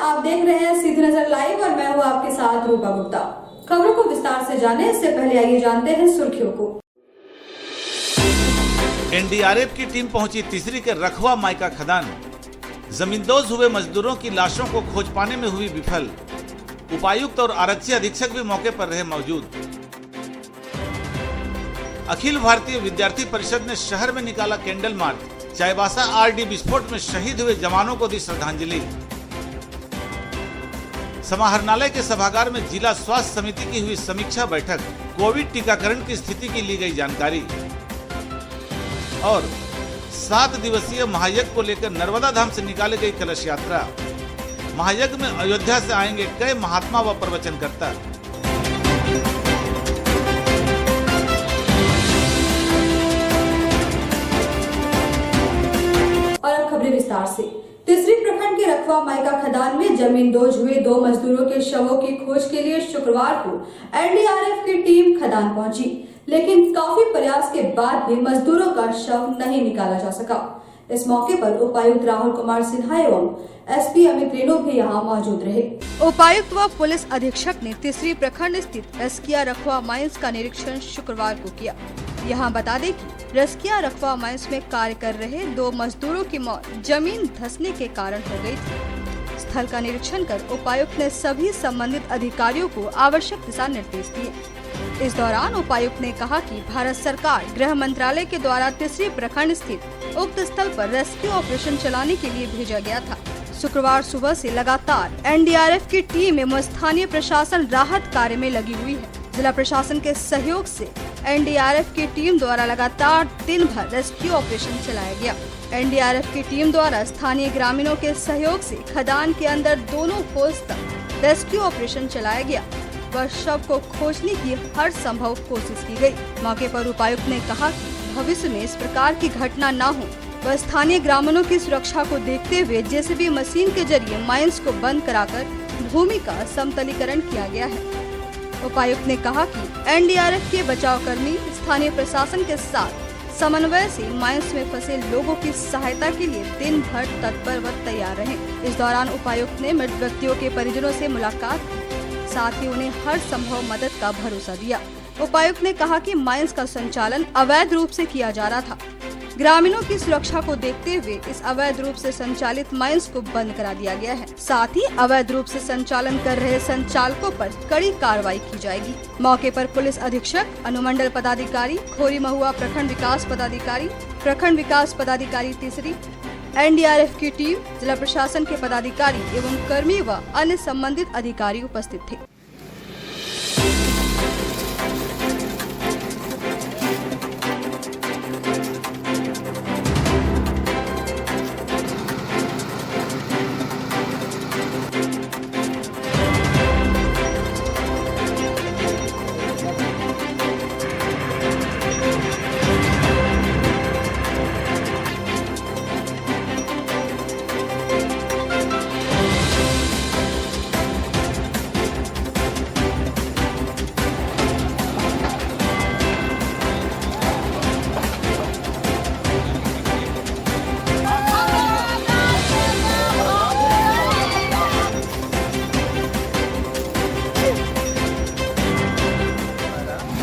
आप देख रहे हैं सीधी नजर लाइव और मैं हूं आपके साथ रूपा गुप्ता। खबरों को विस्तार से जाने इससे पहले आइए जानते हैं सुर्खियों को। एनडीआरएफ की टीम पहुंची तीसरी के रखवा मायका खदान। जमींदोज हुए मजदूरों की लाशों को खोज पाने में हुई विफल। उपायुक्त और आरक्षी अधीक्षक भी मौके पर रहे मौजूद। अखिल भारतीय विद्यार्थी परिषद ने शहर में निकाला कैंडल मार्च। चाईबासा आरडी विस्फोट में शहीद हुए जवानों को दी श्रद्धांजलि। समाहरणालय के सभागार में जिला स्वास्थ्य समिति की हुई समीक्षा बैठक। कोविड टीकाकरण की स्थिति की ली गई जानकारी। और 7 दिवसीय महायज्ञ को लेकर नर्मदा धाम से निकाली गई कलश यात्रा। महायज्ञ में अयोध्या से आएंगे कई महात्मा व प्रवचनकर्ता। और अब खबरें विस्तार से। तीसरी प्रखंड के रखवा मायका खदान में जमींदोज हुए 2 मजदूरों के शवों की खोज के लिए शुक्रवार को एनडीआरएफ की टीम खदान पहुंची, लेकिन काफी प्रयास के बाद भी मजदूरों का शव नहीं निकाला जा सका। इस मौके पर उपायुक्त राहुल कुमार सिन्हा एवं एसपी अमित रेणु भी यहां मौजूद रहे। उपायुक्त व पुलिस अधीक्षक ने तीसरी प्रखंड स्थित रसकिया रखवा माइंस का निरीक्षण शुक्रवार को किया। यहाँ बता दें कि रसकिया रखवा माइंस में कार्य कर रहे 2 मजदूरों की मौत जमीन धंसने के कारण हो गई थी। स्थल का निरीक्षण कर उपायुक्त ने सभी संबंधित अधिकारियों को आवश्यक दिशा निर्देश दिए। इस दौरान उपायुक्त ने कहा कि भारत सरकार गृह मंत्रालय के द्वारा तीसरी प्रखंड स्थित उक्त स्थल पर रेस्क्यू ऑपरेशन चलाने के लिए भेजा गया था। शुक्रवार सुबह से लगातार एनडीआरएफ की टीम एवं स्थानीय प्रशासन राहत कार्य में लगी हुई है। जिला प्रशासन के सहयोग से एनडीआरएफ की टीम द्वारा लगातार दिन भर रेस्क्यू ऑपरेशन चलाया गया। एनडीआरएफ की टीम द्वारा स्थानीय ग्रामीणों के सहयोग से खदान के अंदर दोनों होल्स तक रेस्क्यू ऑपरेशन चलाया गया व शव को खोजने की हर संभव कोशिश की गई। मौके पर उपायुक्त ने कहा कि भविष्य में इस प्रकार की घटना न हो व स्थानीय ग्रामीणों की सुरक्षा को देखते हुए जेसीबी मशीन के जरिए माइंस को बंद कराकर भूमि का समतलीकरण किया गया है। उपायुक्त ने कहा कि एनडीआरएफ के बचाव कर्मी स्थानीय प्रशासन के साथ समन्वय से माइंस में फंसे लोगों की सहायता के लिए दिन भर तत्पर व तैयार रहे। इस दौरान उपायुक्त ने मृत व्यक्तियों के परिजनों से मुलाकात की, साथ ही उन्हें हर संभव मदद का भरोसा दिया। उपायुक्त ने कहा कि माइंस का संचालन अवैध रूप से किया जा रहा था। ग्रामीणों की सुरक्षा को देखते हुए इस अवैध रूप से संचालित माइंस को बंद करा दिया गया है। साथ ही अवैध रूप से संचालन कर रहे संचालकों पर कड़ी कार्रवाई की जाएगी। मौके पर पुलिस अधीक्षक, अनुमंडल पदाधिकारी, खोरी महुआ प्रखंड विकास पदाधिकारी तीसरी, एनडीआरएफ की टीम, जिला प्रशासन के पदाधिकारी एवं कर्मी व अन्य संबंधित अधिकारी उपस्थित थे।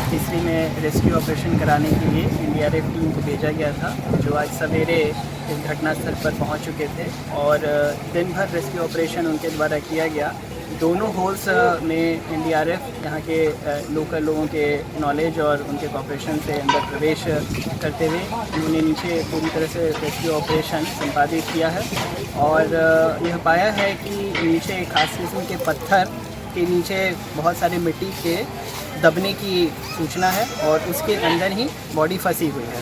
तीसरी में रेस्क्यू ऑपरेशन कराने के लिए एनडीआरएफ टीम को भेजा गया था, जो आज सवेरे इस घटनास्थल पर पहुंच चुके थे और दिन भर रेस्क्यू ऑपरेशन उनके द्वारा किया गया। दोनों होल्स में एनडीआरएफ यहाँ के लोकल लोगों के नॉलेज और उनके कॉपरेशन से अंदर प्रवेश करते हुए उन्होंने नीचे पूरी तरह से रेस्क्यू ऑपरेशन संपादित किया है और यह पाया है कि नीचे खास किस्म के पत्थर के नीचे बहुत सारे मिट्टी के दबने की सूचना है और उसके अंदर ही बॉडी फंसी हुई है।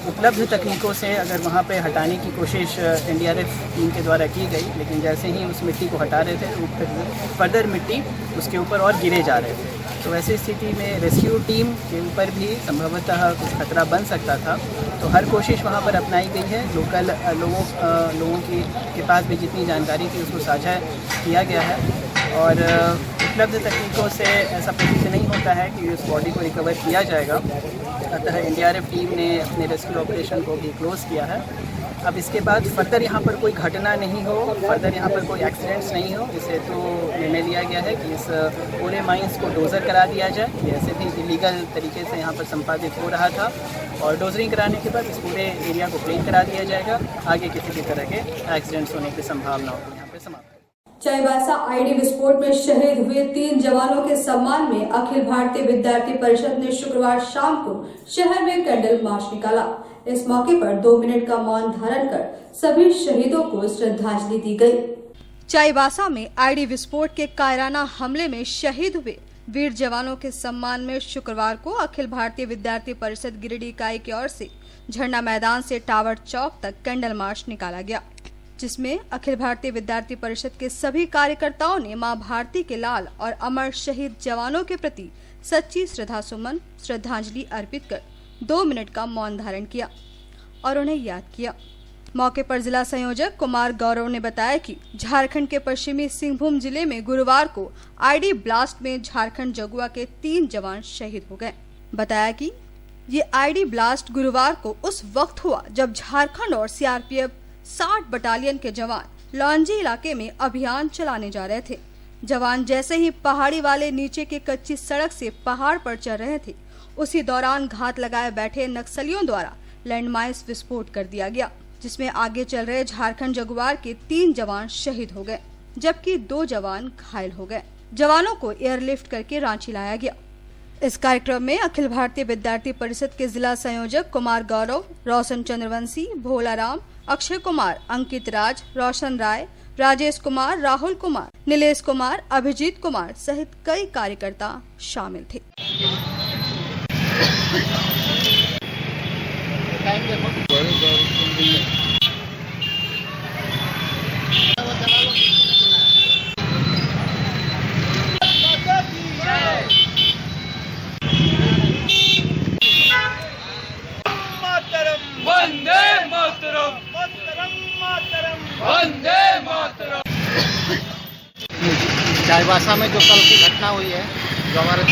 उपलब्ध तकनीकों से अगर वहाँ पे हटाने की कोशिश एनडीआरएफ टीम के द्वारा की गई, लेकिन जैसे ही उस मिट्टी को हटा रहे थे फर्दर मिट्टी उसके ऊपर और गिरे जा रहे थे। तो ऐसी स्थिति में रेस्क्यू टीम के ऊपर भी संभवतः कुछ खतरा बन सकता था। तो हर कोशिश वहाँ पर अपनाई गई है। लोकल लोगों के पास भी जितनी जानकारी थी उसको साझा किया गया है और उपलब्ध तकनीकों से ऐसा प्रतीत नहीं होता है कि उस बॉडी को रिकवर किया जाएगा। अतः एनडीआरएफ टीम ने अपने रेस्क्यू ऑपरेशन को भी क्लोज़ किया है अब इसके बाद फर्दर यहाँ पर कोई घटना नहीं हो, फर्दर यहाँ पर कोई एक्सीडेंट्स नहीं हो, इसे तो निर्णय लिया गया है कि इस पूरे माइंस को डोजर करा दिया जाए। ये ऐसे भी इलीगल तरीके से यहाँ पर संपादित हो रहा था और डोजरिंग कराने के बाद इस पूरे एरिया को क्लीन करा दिया जाएगा। आगे किसी भी तरह के एक्सीडेंट्स होने की संभावना को यहाँ पर समाप्त। चाईबासा आईडी विस्फोट में शहीद हुए 3 जवानों के सम्मान में अखिल भारतीय विद्यार्थी परिषद ने शुक्रवार शाम को शहर में कैंडल मार्च निकाला। इस मौके पर 2 मिनट का मौन धारण कर सभी शहीदों को श्रद्धांजलि दी गई। चाईबासा में आईडी विस्फोट के कायराना हमले में शहीद हुए वीर जवानों के सम्मान में शुक्रवार को अखिल भारतीय विद्यार्थी परिषद गिरिडीह इकाई की ओर से झंडा मैदान से टावर चौक तक कैंडल मार्च निकाला गया, जिसमें अखिल भारतीय विद्यार्थी परिषद के सभी कार्यकर्ताओं ने मां भारती के लाल और अमर शहीद जवानों के प्रति सच्ची श्रद्धा सुमन श्रद्धांजलि अर्पित कर 2 मिनट का मौन धारण किया और उन्हें याद किया। मौके पर जिला संयोजक कुमार गौरव ने बताया कि झारखंड के पश्चिमी सिंहभूम जिले में गुरुवार को आईडी ब्लास्ट में झारखंड जगुआ के 3 जवान शहीद हो गए। बताया कि ये आईडी ब्लास्ट गुरुवार को उस वक्त हुआ जब झारखंड और सीआरपीएफ 60 बटालियन के जवान लॉन्जी इलाके में अभियान चलाने जा रहे थे। जवान जैसे ही पहाड़ी वाले नीचे के कच्ची सड़क से पहाड़ पर चढ़ रहे थे, उसी दौरान घात लगाए बैठे नक्सलियों द्वारा लैंडमाइंस विस्फोट कर दिया गया, जिसमें आगे चल रहे झारखंड जगुआर के 3 जवान शहीद हो गए, जबकि 2 जवान घायल हो गए। जवानों को एयरलिफ्ट करके रांची लाया गया। इस कार्यक्रम में अखिल भारतीय विद्यार्थी परिषद के जिला संयोजक कुमार गौरव, रोशन चंद्रवंशी, भोला राम, अक्षय कुमार, अंकित राज, रोशन राय, राजेश कुमार, राहुल कुमार, नीलेश कुमार, अभिजीत कुमार सहित कई कार्यकर्ता शामिल थे। वंदे मातरम, वंदे मातरम। चाईबासा में जो कल की घटना हुई है, जो हमारे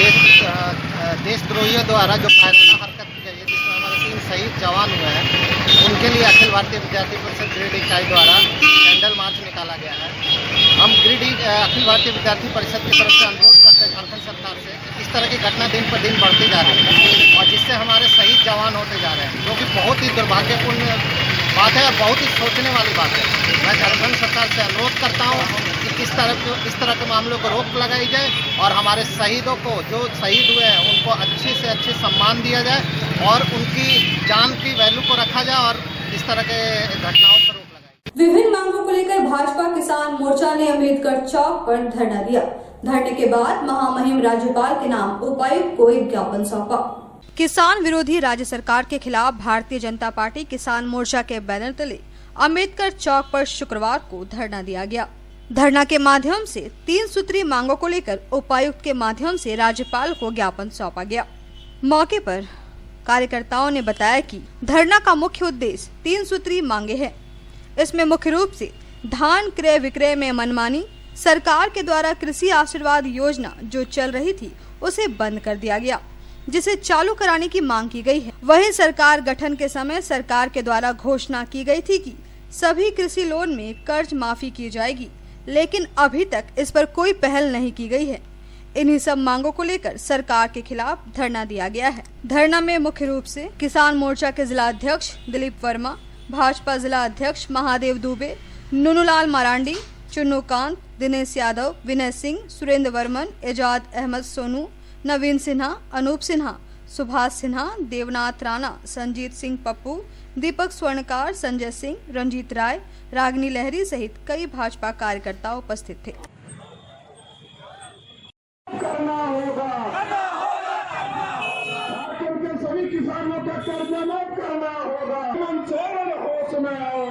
देशद्रोहियों द्वारा जो कायराना हरकत की गई है, जिसमें हमारे 3 शहीद जवान हुए हैं, उनके लिए अखिल भारतीय विद्यार्थी परिषद गिरिडीह इकाई द्वारा कैंडल मार्च निकाला गया है। हम गिरिडीह अखिल भारतीय विद्यार्थी परिषद की तरफ से अनुरोध करते हैं झारखंड सरकार से कि इस तरह की घटना दिन पर दिन बढ़ती जा रही है और जिससे हमारे शहीद जवान होते जा रहे हैं, जो कि बहुत ही दुर्भाग्यपूर्ण बात है और बहुत ही सोचने वाली बात है। मैं झारखंड सरकार से अनुरोध करता हूँ कि इस तरह के मामलों को रोक लगाई जाए और हमारे शहीदों को, जो शहीद हुए हैं, उनको अच्छे से अच्छे सम्मान दिया जाए और उनकी जान की वैल्यू को रखा जाए और इस तरह के घटनाओं पर रोक लगाई। विभिन्न मांगों को लेकर भाजपा किसान मोर्चा ने अम्बेडकर चौक पर धरना दिया। धरने के बाद महामहिम राज्यपाल के नाम उपायुक्त को एक ज्ञापन सौंपा। किसान विरोधी राज्य सरकार के खिलाफ भारतीय जनता पार्टी किसान मोर्चा के बैनर तले अम्बेडकर चौक पर शुक्रवार को धरना दिया गया। धरना के माध्यम से 3 सूत्री मांगों को लेकर उपायुक्त के माध्यम से राज्यपाल को ज्ञापन सौंपा गया। मौके पर कार्यकर्ताओं ने बताया कि धरना का मुख्य उद्देश्य 3 सूत्री मांगे हैं। इसमें मुख्य रूप से धान क्रय विक्रय में मनमानी, सरकार के द्वारा कृषि आशीर्वाद योजना जो चल रही थी उसे बंद कर दिया गया, जिसे चालू कराने की मांग की गई है। वहीं सरकार गठन के समय सरकार के द्वारा घोषणा की गई थी कि सभी कृषि लोन में कर्ज माफी की जाएगी, लेकिन अभी तक इस पर कोई पहल नहीं की गई है। इन्हीं सब मांगों को लेकर सरकार के खिलाफ धरना दिया गया है। धरना में मुख्य रूप से किसान मोर्चा के जिला अध्यक्ष दिलीप वर्मा, भाजपा जिला अध्यक्ष महादेव दुबे, नुनुलाल मरांडी, चुन्नू कांत, दिनेश यादव, विनय सिंह, सुरेंद्र वर्मन, एजाज अहमद सोनू, नवीन सिन्हा, अनूप सिन्हा, सुभाष सिन्हा, देवनाथ राणा, संजीत सिंह पप्पू, दीपक स्वर्णकार, संजय सिंह, रंजीत राय, रागनी लहरी सहित कई भाजपा कार्यकर्ता उपस्थित थे। करना होगा, सभी किसानों का कर्ज माफ करना होगा। हेमंत सोरेन होश में आओ,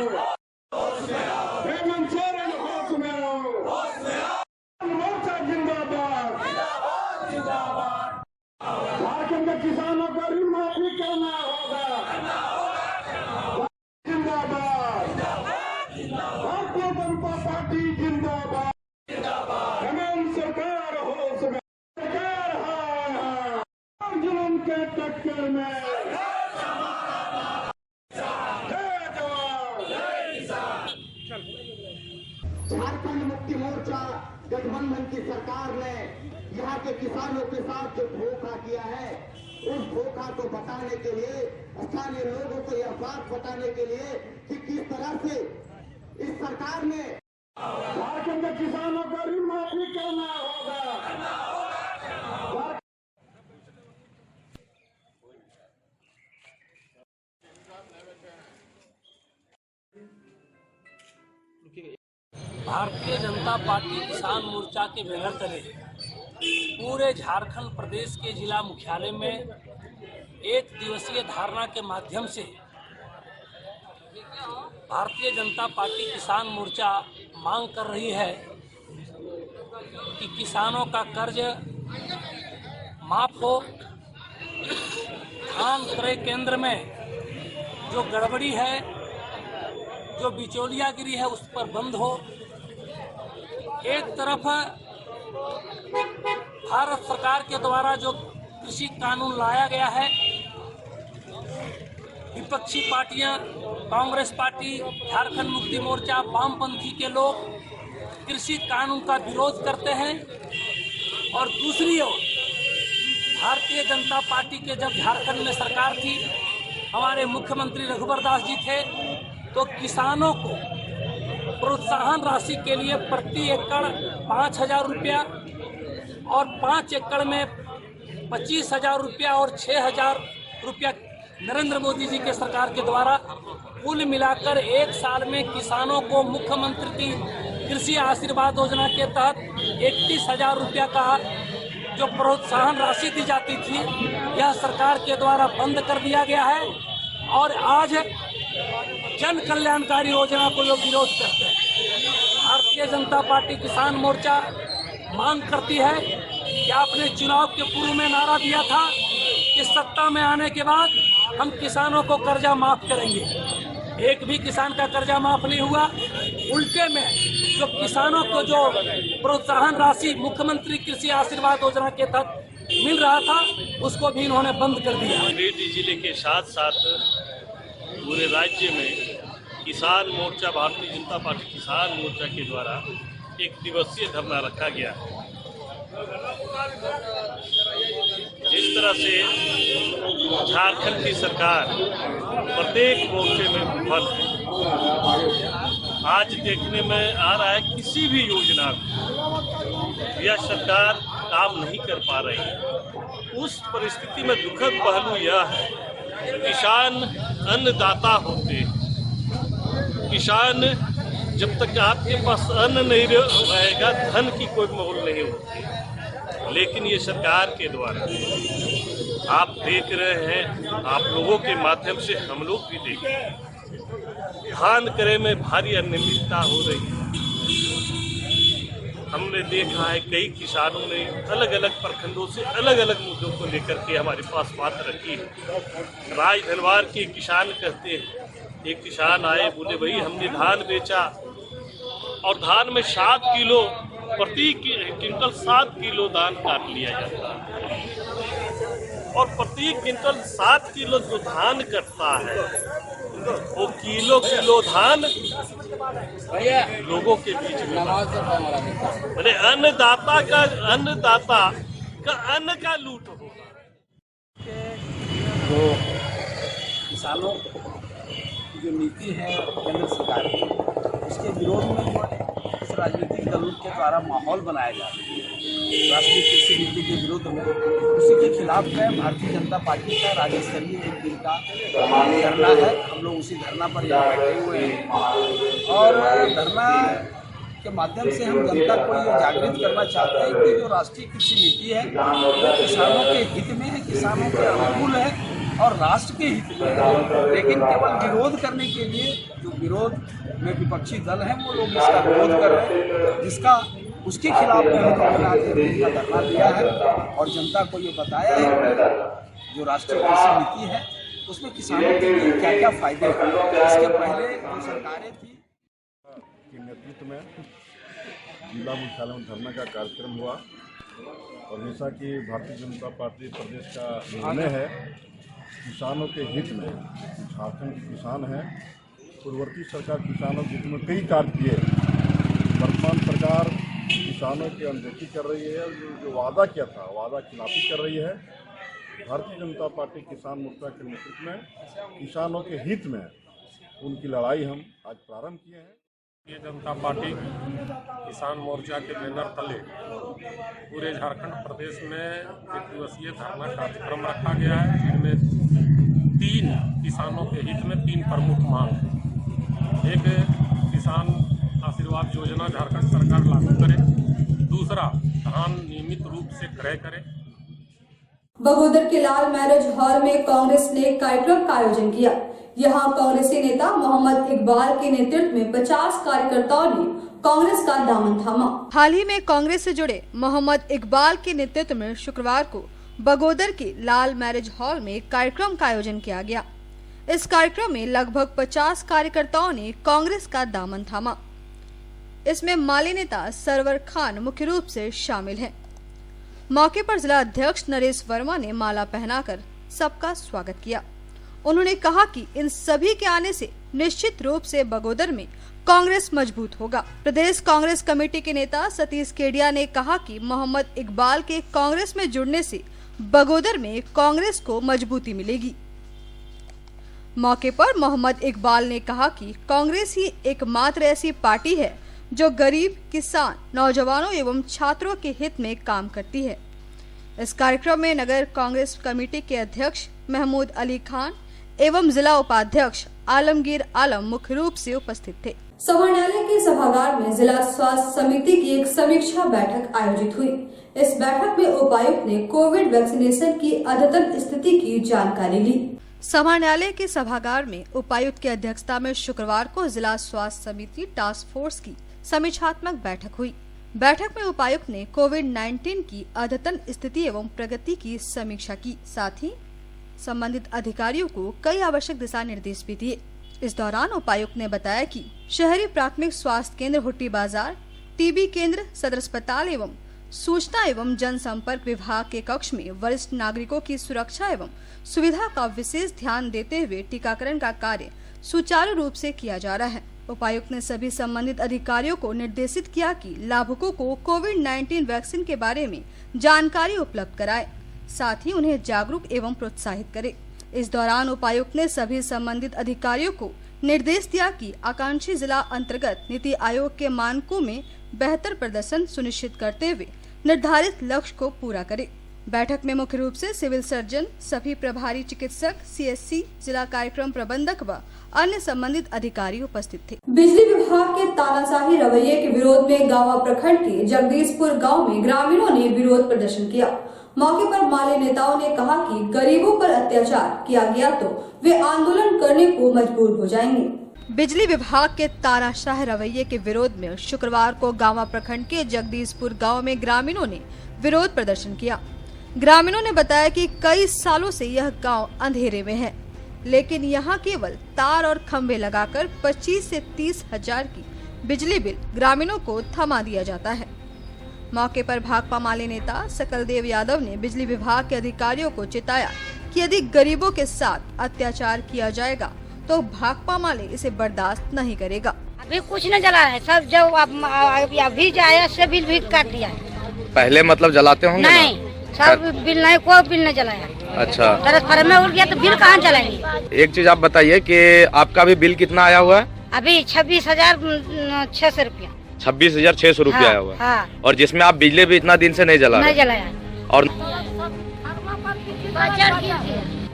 हेमंत सोरेन होश में आओ, मोर्चा जिंदाबाद, झारखंड के किसानों का ऋण माफी करना होगा, जिंदाबाद, भारतीय जनता पार्टी जिंदाबाद, हेमंत सरकार होश में, सरकार हाय जुल्म के टक्कर में, जय जवान, झारखंड मुक्ति मोर्चा गठबंधन की सरकार ने यहाँ के किसानों के साथ जो धोखा किया है, उस धोखा को बताने के लिए, स्थानीय लोगों को यह बात बताने के लिए कि किस तरह से इस सरकार ने झारखंड के किसानों को ऋण माफी करना होगा। भारतीय जनता पार्टी किसान मोर्चा के बैनर तले पूरे झारखंड प्रदेश के जिला मुख्यालय में एक दिवसीय धारणा के माध्यम से भारतीय जनता पार्टी किसान मोर्चा मांग कर रही है कि किसानों का कर्ज माफ हो, धान क्रय केंद्र में जो गड़बड़ी है, जो बिचौलियागिरी है, उस पर बंद हो। एक तरफ भारत सरकार के द्वारा जो कृषि कानून लाया गया है, विपक्षी पार्टियां, कांग्रेस पार्टी, झारखंड मुक्ति मोर्चा, वामपंथी के लोग कृषि कानून का विरोध करते हैं, और दूसरी ओर भारतीय जनता पार्टी के जब झारखंड में सरकार थी, हमारे मुख्यमंत्री रघुवर दास जी थे, तो किसानों को प्रोत्साहन राशि के लिए प्रति एकड़ 5,000 रुपया और 5 एकड़ में 25,000 रुपया और 6,000 रुपया नरेंद्र मोदी जी के सरकार के द्वारा कुल मिलाकर एक साल में किसानों को मुख्यमंत्री की कृषि आशीर्वाद योजना के तहत 31,000 रुपया का जो प्रोत्साहन राशि दी जाती थी, यह सरकार के द्वारा बंद कर दिया गया है। और आज जन कल्याणकारी योजना को लोग विरोध करते हैं। भारतीय जनता पार्टी किसान मोर्चा मांग करती है कि आपने चुनाव के पूर्व में नारा दिया था कि सत्ता में आने के बाद हम किसानों को कर्जा माफ करेंगे। एक भी किसान का कर्जा माफ नहीं हुआ, उल्टे में जो किसानों को जो प्रोत्साहन राशि मुख्यमंत्री कृषि आशीर्वाद योजना के तहत मिल रहा था, उसको भी इन्होंने बंद कर दिया। अमरेली जिले के साथ साथ पूरे राज्य में किसान मोर्चा, भारतीय जनता पार्टी किसान मोर्चा के द्वारा एक दिवसीय धरना रखा गया है। जिस तरह से झारखंड की सरकार प्रत्येक मोर्चे में विफल है, आज देखने में आ रहा है किसी भी योजना को यह सरकार काम नहीं कर पा रही है। उस परिस्थिति में दुखद पहलू यह है, किसान अन्नदाता होते हैं। किसान जब तक आपके पास अन्न नहीं रहेगा, धन की कोई मोल नहीं होती। लेकिन ये सरकार के द्वारा आप देख रहे हैं, आप लोगों के माध्यम से हम लोग भी देख रहे हैं, धान क्रय में भारी अनियमितता हो रही है। हमने देखा है कई किसानों ने अलग अलग प्रखंडों से अलग अलग मुद्दों को लेकर के हमारे पास बात रखी है। राजधनवार के किसान कहते हैं, एक किसान आए, बोले भाई हमने धान बेचा और धान में 7 किलो प्रति क्विंटल 7 किलो धान काट लिया जाता है, और प्रति क्विंटल 7 किलो जो धान कटता है, वो किलो धान लोगों के बीच में अरे अन्नदाता का अन्न का लूट होगा। तो किसानों की जो नीति है केंद्र सरकार की, उसके विरोध में जो है इस राजनीतिक दलों के द्वारा माहौल बनाया जा रहा है राष्ट्रीय कृषि नीति के विरुद्ध में, उसी के खिलाफ में भारतीय जनता पार्टी का राज्य स्तरीय एक दिन का धरना है। हम लोग उसी धरना पर यहाँ बैठे हुए हैं, और धरना के माध्यम से हम जनता को ये जागृत करना चाहते हैं कि जो राष्ट्रीय कृषि नीति है वो किसानों के हित में है, किसानों के अनुकूल है और राष्ट्र के हित में है। लेकिन केवल विरोध करने के लिए जो विरोध में विपक्षी दल हैं वो लोग इसका विरोध कर रहे हैं, जिसका उसके खिलाफ में हम लोगों ने आज एक दिन का धरना दिया है और जनता को ये बताया है कि जो राष्ट्रीय कृषि नीति है उसमें किसानों के लिए क्या क्या फायदे हैं। इसके पहले जो सरकारें थी के नेतृत्व में जिला मुख्यालय में धरना का कार्यक्रम हुआ, और जैसा कि भारतीय जनता पार्टी प्रदेश का निर्णय है, किसानों के हित में, झारखंड के किसान हैं, पूर्ववर्ती सरकार किसानों के हित में कई कार्य किए। वर्तमान वर्तमान सरकार किसानों की अनदेखी कर रही है, जो वादा किया था वादा खिलाफी कर रही है। भारतीय जनता पार्टी किसान मोर्चा के नेतृत्व में किसानों के हित में उनकी लड़ाई हम आज प्रारंभ किए हैं। भारतीय जनता पार्टी किसान मोर्चा के बैनर तले पूरे झारखंड प्रदेश में एक दिवसीय धरना कार्यक्रम रखा गया है, जिनमें 3 किसानों के हित में 3 प्रमुख मांग है। एक, किसान आशीर्वाद योजना झारखंड सरकार लागू करे। दूसरा, धान नियमित रूप से क्रय करे। बगोदर के लाल मैरिज हॉल में कांग्रेस ने कार्यक्रम का आयोजन किया। यहां कांग्रेसी नेता मोहम्मद इकबाल के नेतृत्व में 50 कार्यकर्ताओं ने कांग्रेस का दामन थामा। हाल ही में कांग्रेस से जुड़े मोहम्मद इकबाल के नेतृत्व में शुक्रवार को बगोदर के लाल मैरिज हॉल में कार्यक्रम का आयोजन किया गया। इस कार्यक्रम में लगभग 50 कार्यकर्ताओं ने कांग्रेस का दामन थामा। इसमें माले नेता सरवर खान मुख्य रूप से शामिल हैं। मौके पर जिला अध्यक्ष नरेश वर्मा ने माला पहनाकर सबका स्वागत किया। उन्होंने कहा कि इन सभी के आने से निश्चित रूप से बगोदर में कांग्रेस मजबूत होगा। प्रदेश कांग्रेस कमेटी के नेता सतीश केडिया ने कहा कि मोहम्मद इकबाल के कांग्रेस में जुड़ने से बगोदर में कांग्रेस को मजबूती मिलेगी। मौके पर मोहम्मद इकबाल ने कहा कि कांग्रेस ही एकमात्र ऐसी पार्टी है जो गरीब, किसान, नौजवानों एवं छात्रों के हित में काम करती है। इस कार्यक्रम में नगर कांग्रेस कमेटी के अध्यक्ष महमूद अली खान एवं जिला उपाध्यक्ष आलमगीर आलम मुख्य रूप से उपस्थित थे। समाहरणालय के सभागार में जिला स्वास्थ्य समिति की एक समीक्षा बैठक आयोजित हुई। इस बैठक में उपायुक्त ने कोविड वैक्सीनेशन की अद्यतन स्थिति की जानकारी ली। समाहरणालय के सभागार में उपायुक्त की अध्यक्षता में शुक्रवार को जिला स्वास्थ्य समिति टास्क फोर्स की समीक्षात्मक बैठक हुई। बैठक में उपायुक्त ने कोविड-19 की अद्यतन स्थिति एवं प्रगति की समीक्षा की। साथ ही संबंधित अधिकारियों को कई आवश्यक दिशा निर्देश भी दिए। इस दौरान उपायुक्त ने बताया कि शहरी प्राथमिक स्वास्थ्य केंद्र हुट्टी बाजार, टीबी केंद्र, सदर अस्पताल एवं सूचना एवं जनसंपर्क विभाग के कक्ष में वरिष्ठ नागरिकों की सुरक्षा एवं सुविधा का विशेष ध्यान देते हुए टीकाकरण का कार्य सुचारू रूप से किया जा रहा है। उपायुक्त ने सभी संबंधित अधिकारियों को निर्देशित किया कि लाभुकों को कोविड-19 वैक्सीन के बारे में जानकारी उपलब्ध कराए, साथ ही उन्हें जागरूक एवं प्रोत्साहित करे। इस दौरान उपायुक्त ने सभी संबंधित अधिकारियों को निर्देश दिया कि आकांक्षी जिला अंतर्गत नीति आयोग के मानकों में बेहतर प्रदर्शन सुनिश्चित करते हुए निर्धारित लक्ष्य को पूरा करे। बैठक में मुख्य रूप से सिविल सर्जन, सभी प्रभारी चिकित्सक, सीएससी, जिला कार्यक्रम प्रबंधक व अन्य संबंधित अधिकारी उपस्थित थे। बिजली विभाग के तानाशाही रवैये के विरोध में गावा प्रखंड के जगदीशपुर गांव में ग्रामीणों ने विरोध प्रदर्शन किया। मौके पर माले नेताओं ने कहा कि गरीबों पर अत्याचार किया गया तो वे आंदोलन करने को मजबूर हो जाएंगे। बिजली विभाग के तानाशाह रवैये के विरोध में शुक्रवार को गावा प्रखंड के जगदीशपुर गांव में ग्रामीणों ने विरोध प्रदर्शन किया। ग्रामीणों ने बताया कि कई सालों से यह गांव अंधेरे में है, लेकिन यहां केवल तार और खंभे लगाकर 25 से 30 हजार की बिजली बिल ग्रामीणों को थमा दिया जाता है। मौके पर भाकपा माले नेता सकलदेव यादव ने बिजली विभाग के अधिकारियों को चेताया कि यदि गरीबों के साथ अत्याचार किया जाएगा तो भाकपा माले इसे बर्दाश्त नहीं करेगा। अभी कुछ न जला है, सब जो अभी जाया से बिल भी काट दिया है। पहले मतलब जलाते होंगे? नहीं, सब बिल नहीं, कोई बिल न जलाया। अच्छा, ट्रांसफार्मर में उड़ गया तो बिल कहाँ जलाएंगे? एक चीज आप बताइए कि आपका भी बिल कितना आया हुआ है? अभी 26,600 रुपया। 26,600 रुपया आया हुआ है। हाँ। और जिसमें आप बिजली भी इतना दिन से नहीं जलाया। और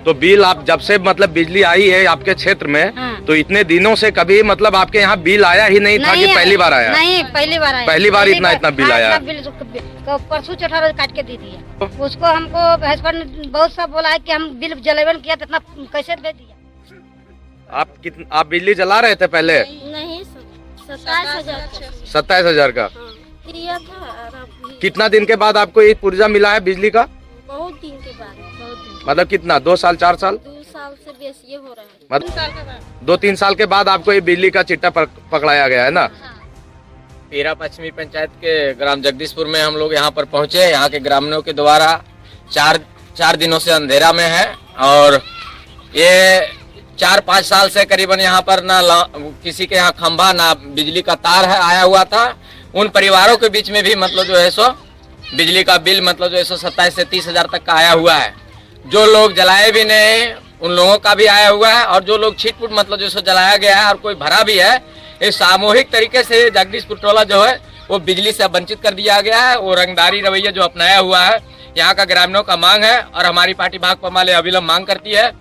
तो बिल आप जब से मतलब बिजली आई है आपके क्षेत्र में, हाँ। तो इतने दिनों से कभी मतलब आपके यहाँ बिल आया ही नहीं था कि पहली बार आया? नहीं, पहली बार आया। पहली बार इतना बिल आया? परसों चौथा काट के दे दिया। उसको हमको हस्बैंड ने बहुत सब बोला है कि हम बिल जलेवन किया तो इतना कैसे दे दिया। आप बिजली जला रहे थे पहले? नहीं, 27,000। 27,000 का दिया था। कितना दिन के बाद आपको ये पुर्जा मिला है बिजली का? बहुत दिन के बाद। मतलब कितना, 2 साल 4 साल? 2 साल से बेसी हो रहा है। मतलब 2-3 साल के बाद आपको ये बिजली का चिट्टा पकड़ाया गया है ना? पीरा पश्चिमी पंचायत के ग्राम जगदीशपुर में हम लोग यहाँ पर पहुँचे। यहाँ के ग्रामीणों के द्वारा 4 दिनों से अंधेरा में है और ये 4-5 साल से करीबन यहाँ पर ना किसी के यहाँ खंभा ना बिजली का तार है आया हुआ था उन परिवारों के बीच में भी मतलब जो है सो बिजली का बिल मतलब जो है सो 27 से 30 हजार तक का आया हुआ है। जो लोग जलाए भी नहीं उन लोगों का भी आया हुआ है, और जो लोग छिटपुट मतलब जो सो जलाया गया है और कोई भरा भी है, इस सामूहिक तरीके से जगदीशपुर टोला जो है वो बिजली से वंचित कर दिया गया है। वो रंगदारी रवैया जो अपनाया हुआ है यहाँ का ग्रामीणों का मांग है, और हमारी पार्टी भाकपा माले अविलंब मांग करती है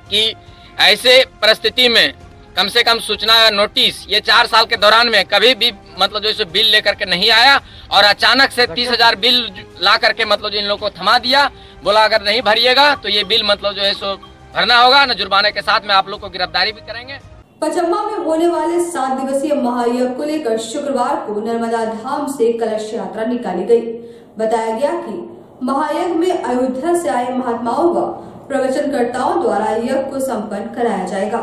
कि ऐसे परिस्थिति में कम से कम सूचना नोटिस ये 4 साल के दौरान में कभी भी मतलब जो बिल लेकर के नहीं आया, और अचानक से 30,000 बिल ला करके मतलब इन लोगों को थमा दिया, बोला अगर नहीं भरिएगा तो ये बिल मतलब जो है सो भरना होगा, न जुर्माने के साथ में आप लोग को गिरफ्तारी भी करेंगे। पचम्मा में होने वाले 7 दिवसीय महायज्ञ को लेकर शुक्रवार को नर्मदा धाम से कलश यात्रा निकाली गई। बताया गया कि महायज्ञ में अयोध्या से आए महात्माओं व प्रवचनकर्ताओं द्वारा यज्ञ को संपन्न कराया जाएगा।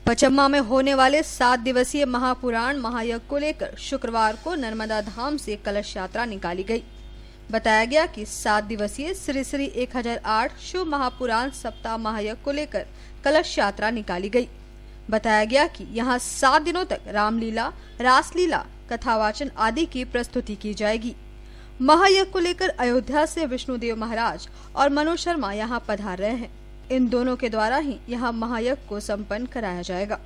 पचम्मा में होने वाले 7 दिवसीय महापुराण महायज्ञ को लेकर शुक्रवार को नर्मदा धाम से कलश यात्रा निकाली गई। बताया गया कि 7 दिवसीय श्री श्री 1008 शिव महापुराण सप्ताह महायज्ञ को लेकर कलश यात्रा निकाली गई। बताया गया कि यहां 7 दिनों तक रामलीला, रासलीला, कथावाचन आदि की प्रस्तुति की जाएगी। महायज्ञ को लेकर अयोध्या से विष्णुदेव महाराज और मनोज शर्मा यहां पधार रहे हैं। इन दोनों के द्वारा ही यहां महायज्ञ को संपन्न कराया जाएगा।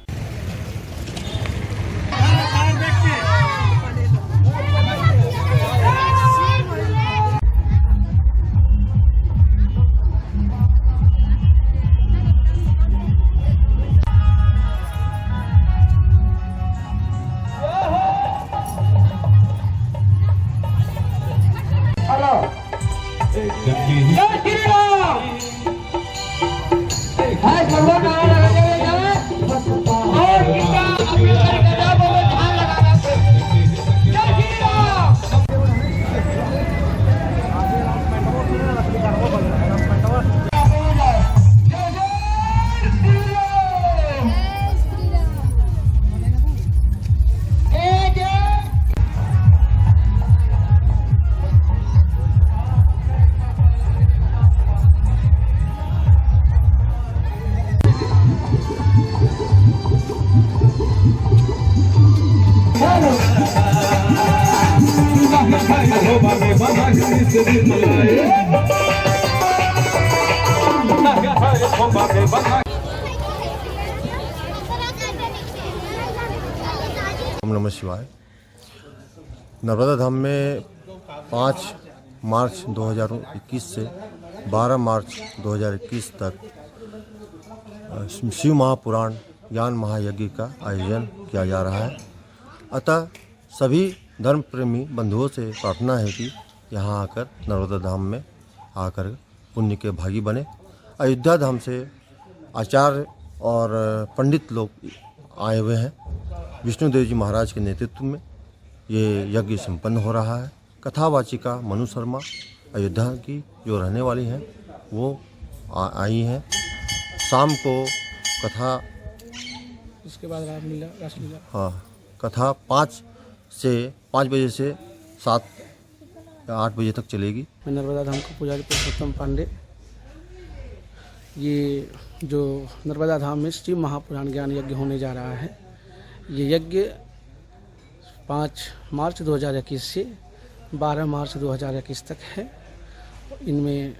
ओम नमः शिवाय। नर्मदा धाम में 5 मार्च 2021 से 12 मार्च 2021 तक शिव महापुराण ज्ञान महायज्ञ का आयोजन किया जा रहा है। अतः सभी धर्म प्रेमी बंधुओं से प्रार्थना है कि यहाँ आकर नर्मदा धाम में आकर पुण्य के भागी बने। अयोध्या धाम से आचार्य और पंडित लोग आए हुए हैं। विष्णुदेव जी महाराज के नेतृत्व में ये यज्ञ संपन्न हो रहा है। कथावाचिका मनु शर्मा अयोध्या की जो रहने वाली हैं वो आई हैं। शाम को कथा, इसके बाद रामलीला, रासलीला, हाँ, कथा 5 बजे से 7 या 8 बजे तक चलेगी। मैं नर्मदा धाम का पुजारी पुरुषोत्तम पांडे। ये जो नर्मदा धाम में शिव महापुराण ज्ञान यज्ञ होने जा रहा है, ये यज्ञ 5 मार्च 2021 से 12 मार्च 2021 तक है। इनमें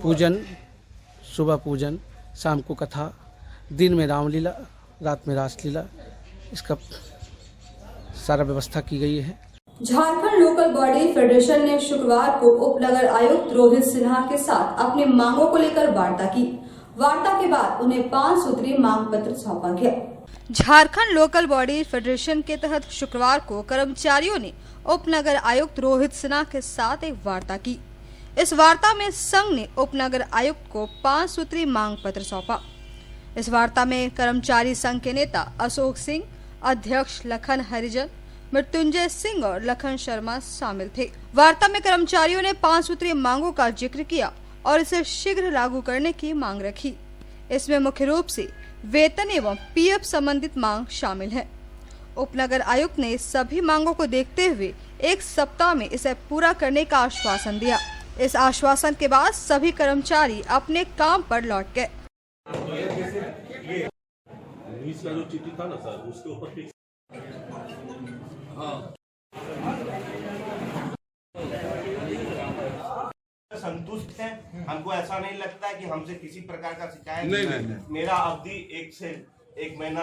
पूजन, सुबह पूजन, शाम को कथा, दिन में रामलीला, रात में रासलीला, इसका सारा व्यवस्था की गई है। झारखंड लोकल बॉडी फेडरेशन ने शुक्रवार को उपनगर आयुक्त रोहित सिन्हा के साथ अपनी मांगों को लेकर वार्ता की। वार्ता के बाद उन्हें 5 सूत्री मांग पत्र सौंपा गया। झारखंड लोकल बॉडी फेडरेशन के तहत शुक्रवार को कर्मचारियों ने उपनगर आयुक्त रोहित सिन्हा के साथ एक वार्ता की। इस वार्ता में संघ ने उपनगर आयुक्त को 5 सूत्री मांग पत्र सौंपा। इस वार्ता में कर्मचारी संघ के नेता अशोक सिंह, अध्यक्ष लखन हरिजन, मृत्युंजय सिंह और लखन शर्मा शामिल थे। वार्ता में कर्मचारियों ने 5 सूत्री मांगों का जिक्र किया और इसे शीघ्र लागू करने की मांग रखी। इसमें मुख्य रूप से वेतन एवं पीएफ संबंधित मांग शामिल है। उपनगर आयुक्त ने सभी मांगों को देखते हुए 1 सप्ताह में इसे पूरा करने का आश्वासन दिया। इस आश्वासन के बाद सभी कर्मचारी अपने काम पर लौट गए। संतुष्ट है, हमको ऐसा नहीं लगता है कि हमसे किसी प्रकार का शिकायत नहीं। मेरा अवधि 1 से 1 महीना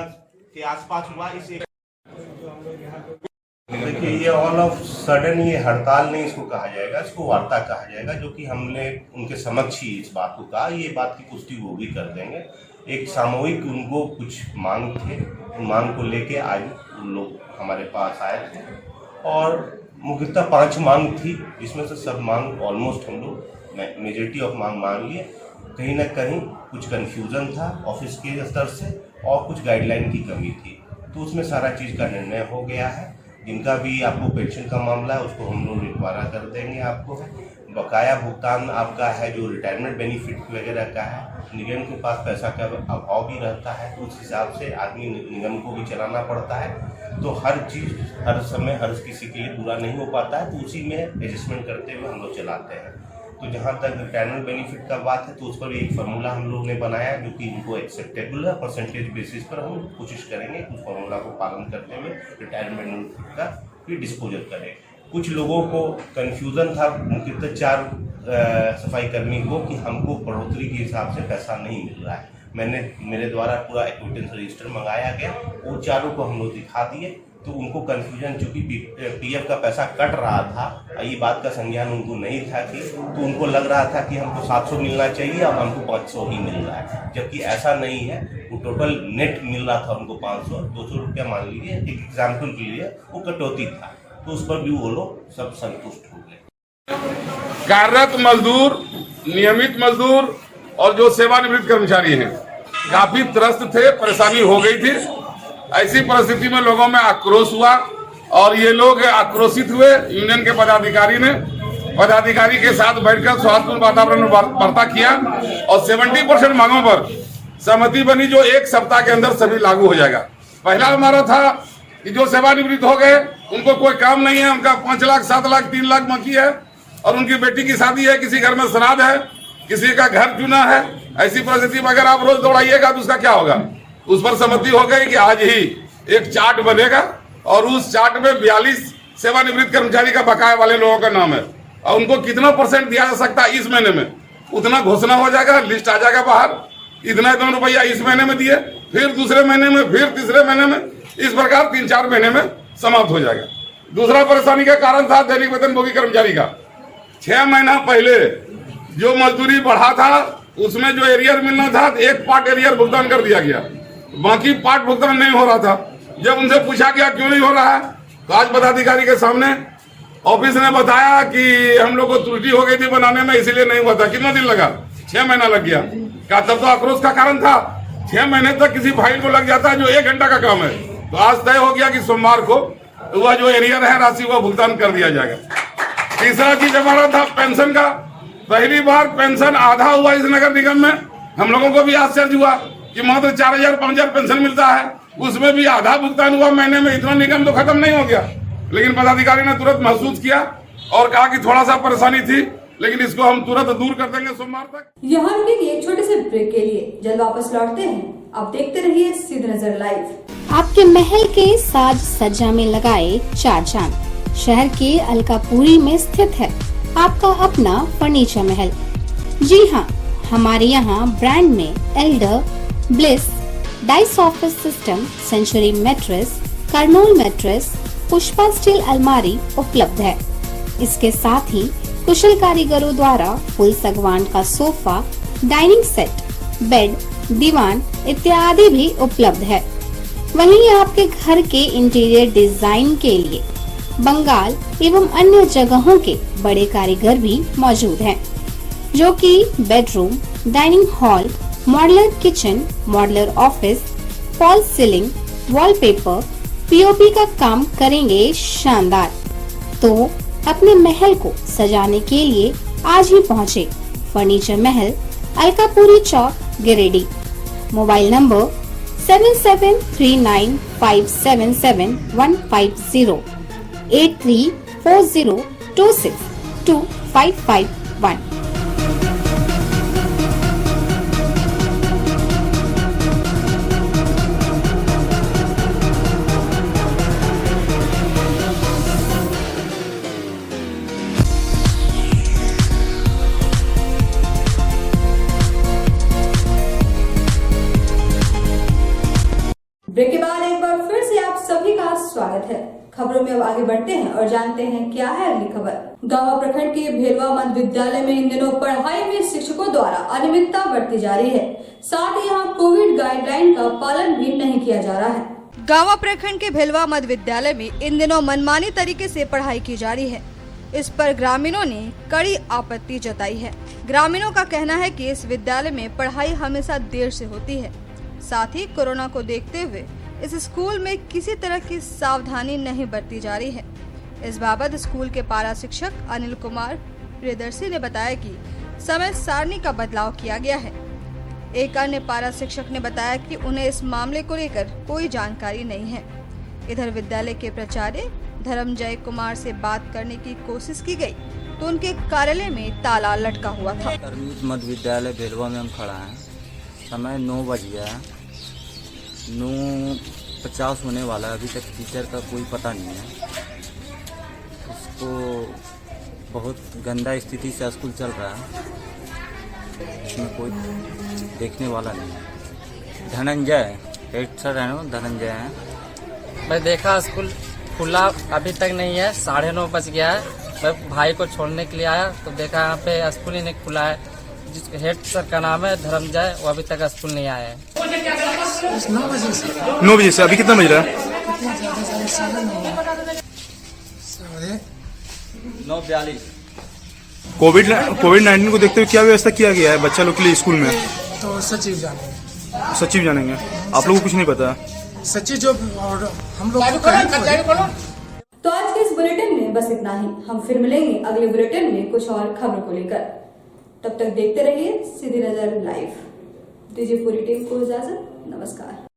के आसपास हुआ। इस देखिए, ये ऑल ऑफ सडन ये हड़ताल नहीं इसको कहा जाएगा, इसको वार्ता कहा जाएगा, जो कि हमने उनके समक्ष ही इस बात को कहा। ये बात की पुष्टि वो भी कर देंगे। एक सामूहिक उनको कुछ मांग थे, उन मांग को लेके आज उन लोग हमारे पास आए थे और मुख्यतः 5 मांग थी, जिसमें से सब मांग ऑलमोस्ट हम लोग मेजॉरिटी ऑफ मांग मान लिए। कहीं ना कहीं कुछ कन्फ्यूज़न था ऑफिस के स्तर से और कुछ गाइडलाइन की कमी थी, तो उसमें सारा चीज़ का निर्णय हो गया है। जिनका भी आपको पेंशन का मामला है उसको हम लोग निपटारा कर देंगे। आपको बकाया भुगतान आपका है जो रिटायरमेंट बेनिफिट वगैरह का है, निगम के पास पैसा का अभाव भी रहता है, तो उस हिसाब से आदमी निगम को भी चलाना पड़ता है। तो हर चीज़ हर समय हर किसी के लिए पूरा नहीं हो पाता है, तो उसी में एडजस्टमेंट करते हुए हम लोग चलाते हैं। तो जहाँ तक रिटायरमेंट बेनिफिट का बात है तो उस पर एक फार्मूला हम लोग ने बनाया जो कि इनको एक्सेप्टेबल है। परसेंटेज बेसिस पर हम कोशिश करेंगे उस फार्मूला को पालन करते हुए रिटायरमेंट बेनिफिट का भी डिस्पोजल करें। कुछ लोगों को कन्फ्यूज़न था, मुख्यतः 4 सफाई कर्मी को, कि हमको बढ़ोतरी के हिसाब से पैसा नहीं मिल रहा है। मेरे द्वारा पूरा एक्विटेंस रजिस्टर मंगाया गया, वो चारों को हम लोग दिखा दिए। तो उनको कन्फ्यूजन, चूँकि पीएफ का पैसा कट रहा था, ये बात का संज्ञान उनको नहीं था कि, तो उनको लग रहा था कि हमको 700 मिलना चाहिए और हमको 500 ही मिल रहा है, जबकि ऐसा नहीं है। वो टोटल नेट मिल रहा था उनको 500-200 रुपया मान लीजिए, एक एग्जाम्पल के लिए वो कटौती था, तो उस पर भी वो लोग सब संतुष्ट हो गए। कार्यरत मजदूर, नियमित मजदूर और जो सेवानिवृत्त कर्मचारी हैं काफी त्रस्त थे, परेशानी हो गई थी। ऐसी परिस्थिति में लोगों में आक्रोश हुआ और ये लोग आक्रोशित हुए। यूनियन के पदाधिकारी के साथ बैठकर स्वास्थ्य वातावरण में वार्ता किया और 70% मांगों पर सहमति बनी, जो 1 सप्ताह के अंदर सभी लागू हो जाएगा। पहला हमारा था कि जो सेवानिवृत्त हो गए उनको कोई काम नहीं है, उनका 5 लाख 7 लाख 3 लाख बाकी है और उनकी बेटी की शादी है, किसी घर में श्राद्ध है, किसी का घर चुना है। ऐसी परिस्थिति में अगर आप रोज दौड़ाइएगा तो उसका क्या होगा। उस पर सहमति हो गई कि आज ही एक चार्ट बनेगा और उस चार्ट में 42 सेवानिवृत्त कर्मचारी का बकाया वाले लोगों का नाम है और उनको कितना % दिया जा सकता है इस महीने में, उतना घोषणा हो जाएगा, लिस्ट आ जाएगा बाहर। इतना रुपया इस महीने में दिए, फिर दूसरे महीने में, फिर तीसरे महीने में, इस प्रकार 3-4 महीने में समाप्त हो जाएगा। दूसरा परेशानी का कारण था दैनिक वेतनभोगी कर्मचारी का। 6 महीना पहले जो मजदूरी बढ़ा था उसमें जो एरियर मिलना था 1 पार्ट एरियर भुगतान कर दिया गया, बाकी पार्ट भुगतान नहीं हो रहा था। जब उनसे पूछा गया क्यों नहीं हो रहा है तो आज पदाधिकारी के सामने ऑफिस ने बताया कि हम लोग को त्रुटि हो गई थी बनाने में, इसीलिए नहीं हुआ था। कितना दिन लगा? 6 महीना लग गया। क्या तब तो आक्रोश का कारण था? 6 महीने तक किसी फाइल को लग जाता है जो 1 घंटा का काम है। तो आज तय हो गया कि सोमवार को वह जो एरियर है राशि वह भुगतान कर दिया जाएगा। तीसरा चीज हमारा था पेंशन का। पहली बार पेंशन आधा हुआ इस नगर निगम में। हम लोगों को भी आश्चर्य हुआ कि मात्र 4,000-5,000 पेंशन मिलता है, उसमें भी आधा भुगतान हुआ महीने में। इतना निगम तो खत्म नहीं हो गया। लेकिन पदाधिकारी ने तुरंत महसूस किया और कहा कि थोड़ा सा परेशानी थी, लेकिन इसको हम तुरंत दूर कर देंगे सोमवार तक। यहाँ रुकेंगे एक छोटे से ब्रेक के लिए, जल्द वापस लौटते हैं। आप देखते रहिए सीधी नजर लाइव। आपके महल के साज सज्जा में लगाए 4 चांद। शहर के अलकापुरी में स्थित है आपका अपना फर्नीचर महल। जी हाँ, हमारे यहाँ ब्रांड में Elder, Bliss, Dice office system, Century mattress, Kurnool mattress, Pushpa steel अलमारी उपलब्ध है। इसके साथ ही कुशल कारीगरों द्वारा फुल सागवान का सोफा, डाइनिंग सेट, बेड, दीवान इत्यादि भी उपलब्ध है। वहीं आपके घर के इंटीरियर डिजाइन के लिए बंगाल एवं अन्य जगहों के बड़े कारीगर भी मौजूद हैं, जो कि bedroom, dining hall, modular kitchen, modular office, fall ceiling, wallpaper, POP का काम करेंगे शानदार। तो अपने महल को सजाने के लिए आज ही पहुँचे furniture Mahal, Alkapuri Chowk, Giridih. Mobile number 7739577150 8340262551। है। खबरों में अब आगे बढ़ते हैं और जानते हैं क्या है अगली खबर। गावा प्रखंड के भेलवा मध्य विद्यालय में इन दिनों पढ़ाई में शिक्षकों द्वारा अनियमितता बरती जा रही है। साथ ही यहाँ कोविड गाइडलाइन का पालन भी नहीं किया जा रहा है। गावा प्रखंड के भेलवा मध्य विद्यालय में इन दिनों मनमानी तरीके से पढ़ाई की जा रही है। इस पर ग्रामीणों ने कड़ी आपत्ति जताई है। ग्रामीणों का कहना है कि इस विद्यालय में पढ़ाई हमेशा देर से होती है। साथ ही कोरोना को देखते हुए इस स्कूल में किसी तरह की सावधानी नहीं बरती जा रही है। इस बाबत स्कूल के पारा शिक्षक अनिल कुमार प्रियदर्शी ने बताया कि समय सारणी का बदलाव किया गया है। एक अन्य पारा शिक्षक ने बताया कि उन्हें इस मामले को लेकर कोई जानकारी नहीं है। इधर विद्यालय के प्राचार्य धर्मजय कुमार से बात करने की कोशिश की गई तो उनके कार्यालय में ताला लटका हुआ था। मध्य विद्यालय भेलवा में हम खड़ा हैं। समय 9 बज गया है, 9:50 होने वाला है। अभी तक टीचर का कोई पता नहीं है। उसको बहुत गंदा स्थिति से स्कूल चल रहा है, इसमें कोई देखने वाला नहीं है। धनंजय हेड सर है ना, धनंजय हैं। मैं देखा स्कूल खुला अभी तक नहीं है, 9:30 बज गया है। मैं भाई को छोड़ने के लिए आया तो देखा यहाँ पे स्कूल ही नहीं खुला है। जिसके हेड सर का नाम है धर्मजय, वो अभी तक स्कूल नहीं आया है। 9 बजे से अभी कितना बज रहा है? 9:42। कोविड-19 को देखते हुए क्या व्यवस्था किया गया है बच्चा लोग के लिए स्कूल में? तो सचिव जानेंगे। आप लोगों को कुछ नहीं पता? सचिव जो और हम लोग तो आज के इस बुलेटिन में बस इतना ही। हम फिर मिलेंगे अगले बुलेटिन में कुछ और खबर को लेकर। तब तक देखते रहिए सीधी नजर लाइव। दीजिए पूरी टीम को इजाजत। नमस्कार।